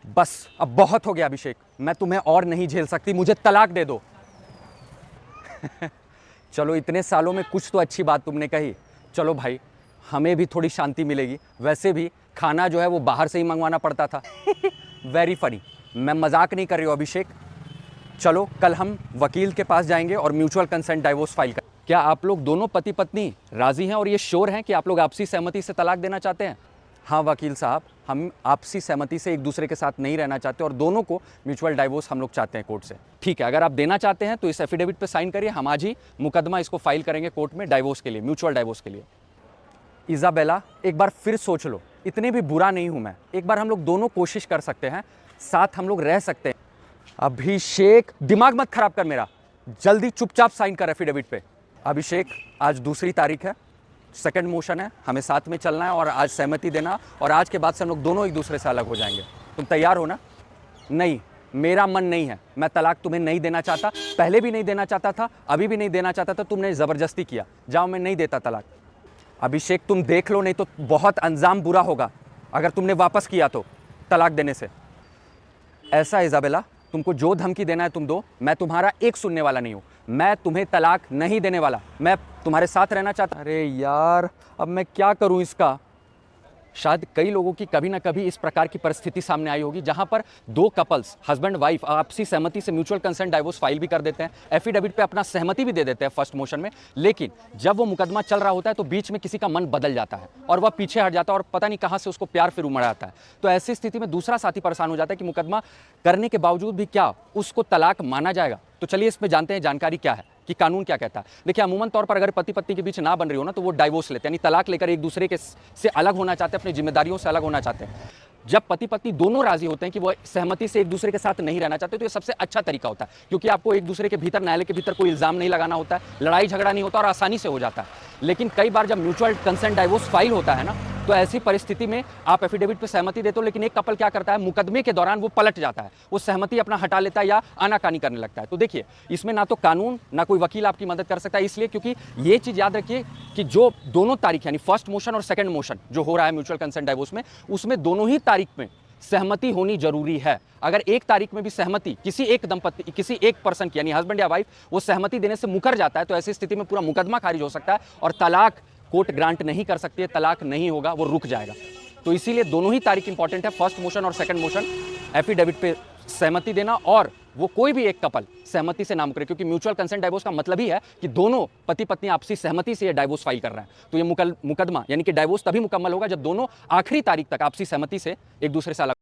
बस अब बहुत हो गया अभिषेक, मैं तुम्हें और नहीं झेल सकती, मुझे तलाक दे दो। चलो इतने सालों में कुछ तो अच्छी बात तुमने कही। चलो भाई, हमें भी थोड़ी शांति मिलेगी। वैसे भी खाना जो है वो बाहर से ही मंगवाना पड़ता था। Very funny. मैं मजाक नहीं कर रही हूँ अभिषेक। चलो कल हम वकील के पास जाएंगे और म्यूचुअल कंसेंट डाइवोर्स फाइल कर। क्या आप लोग दोनों पति पत्नी राजी हैं और ये श्योर हैं कि आप लोग आपसी सहमति से तलाक देना चाहते हैं? हाँ वकील साहब, हम आपसी सहमति से एक दूसरे के साथ नहीं रहना चाहते और दोनों को म्यूचुअल डाइवोर्स हम लोग चाहते हैं कोर्ट से। ठीक है, अगर आप देना चाहते हैं तो इस एफिडेविट पे साइन करिए, हम आज ही मुकदमा इसको फाइल करेंगे कोर्ट में डाइवोर्स के लिए, म्यूचुअल डाइवोर्स के लिए। इजाबेला, एक बार फिर सोच लो, इतने भी बुरा नहीं हूं मैं। एक बार हम लोग दोनों कोशिश कर सकते हैं, साथ हम लोग रह सकते हैं। अभिषेक, दिमाग मत खराब कर मेरा, जल्दी चुपचाप साइन कर एफिडेविट पे। अभिषेक, आज दूसरी तारीख है, सेकंड मोशन है, हमें साथ में चलना है और आज सहमति देना, और आज के बाद से हम लोग दोनों एक दूसरे से अलग हो जाएंगे। तुम तैयार हो ना? नहीं, मेरा मन नहीं है, मैं तलाक तुम्हें नहीं देना चाहता, पहले भी नहीं देना चाहता था, अभी भी नहीं देना चाहता था, तुमने ज़बरदस्ती किया। जाओ, मैं नहीं देता तलाक। अभिषेक तुम देख लो, नहीं तो बहुत अंजाम बुरा होगा अगर तुमने वापस किया तो तलाक देने से। ऐसा इजाबेला, तुमको जो धमकी देना है तुम दो, मैं तुम्हारा एक सुनने वाला नहीं हूं। मैं तुम्हें तलाक नहीं देने वाला, मैं तुम्हारे साथ रहना चाहता। अरे यार, अब मैं क्या करूं इसका? शायद कई लोगों की कभी ना कभी इस प्रकार की परिस्थिति सामने आई होगी जहां पर दो कपल्स, हस्बैंड वाइफ, आपसी सहमति से म्यूचुअल कंसेंट डाइवोर्स फाइल भी कर देते हैं, एफिडेविट पे अपना सहमति भी दे देते हैं फर्स्ट मोशन में, लेकिन जब वो मुकदमा चल रहा होता है तो बीच में किसी का मन बदल जाता है और वह पीछे हट जाता है और पता नहीं कहां से उसको प्यार फिर उमड़ आता है। तो ऐसी स्थिति में दूसरा साथी परेशान हो जाता है कि मुकदमा करने के बावजूद भी क्या उसको तलाक माना जाएगा। तो चलिए इसमें जानते हैं जानकारी क्या है कि कानून क्या कहता है। देखिए, अमूमन तौर पर अगर पति पत्नी के बीच ना बन रही हो ना, तो वो डाइवोर्स लेते हैं, यानी तलाक लेकर एक दूसरे के से अलग होना चाहते हैं, अपनी जिम्मेदारियों से अलग होना चाहते हैं। जब पति पत्नी दोनों राजी होते हैं कि वो सहमति से एक दूसरे के साथ नहीं रहना चाहते, तो ये सबसे अच्छा तरीका होता है, क्योंकि आपको एक दूसरे के भीतर, न्यायालय के भीतर कोई इल्जाम नहीं लगाना होता है, लड़ाई झगड़ा नहीं होता और आसानी से हो जाता है। लेकिन कई बार जब म्यूचुअल कंसेंट डाइवोर्स फाइल होता है ना, तो ऐसी परिस्थिति में आप एफिडेविट पे सहमति देते हो, लेकिन एक कपल क्या करता है, मुकदमे के दौरान वो पलट जाता है, वो सहमति अपना हटा लेता है या आनाकानी करने लगता है। तो देखिए, इसमें ना तो कानून ना कोई वकील आपकी मदद कर सकता है, इसलिए क्योंकि ये चीज याद रखिए कि जो दोनों तारीख, यानी फर्स्ट मोशन और सेकंड मोशन जो हो रहा है म्यूचुअल कंसेंट डाइवोर्स में, उसमें दोनों ही तारीख में सहमति होनी जरूरी है। अगर एक तारीख में भी सहमति किसी एक दंपति, किसी एक पर्सन की, यानी हस्बैंड या वाइफ, वो सहमति देने से मुकर जाता है, तो ऐसी स्थिति में पूरा मुकदमा खारिज हो सकता है और तलाक कोर्ट ग्रांट नहीं कर सकती है, तलाक नहीं होगा, वो रुक जाएगा। तो इसीलिए दोनों ही तारीख इंपॉर्टेंट है, फर्स्ट मोशन और सेकंड मोशन। एफिडेविट पे सहमति देना, और वो कोई भी एक कपल सहमति से नाम करे, क्योंकि म्यूचुअल कंसेंट डाइवोर्स का मतलब ही है कि दोनों पति पत्नी आपसी सहमति से ये डाइवोर्स फाइल कर रहे हैं। तो ये मुकदमा यानी कि डाइवोर्स तभी मुकम्मल होगा जब दोनों आखिरी तारीख तक आपसी सहमति से एक दूसरे से अलग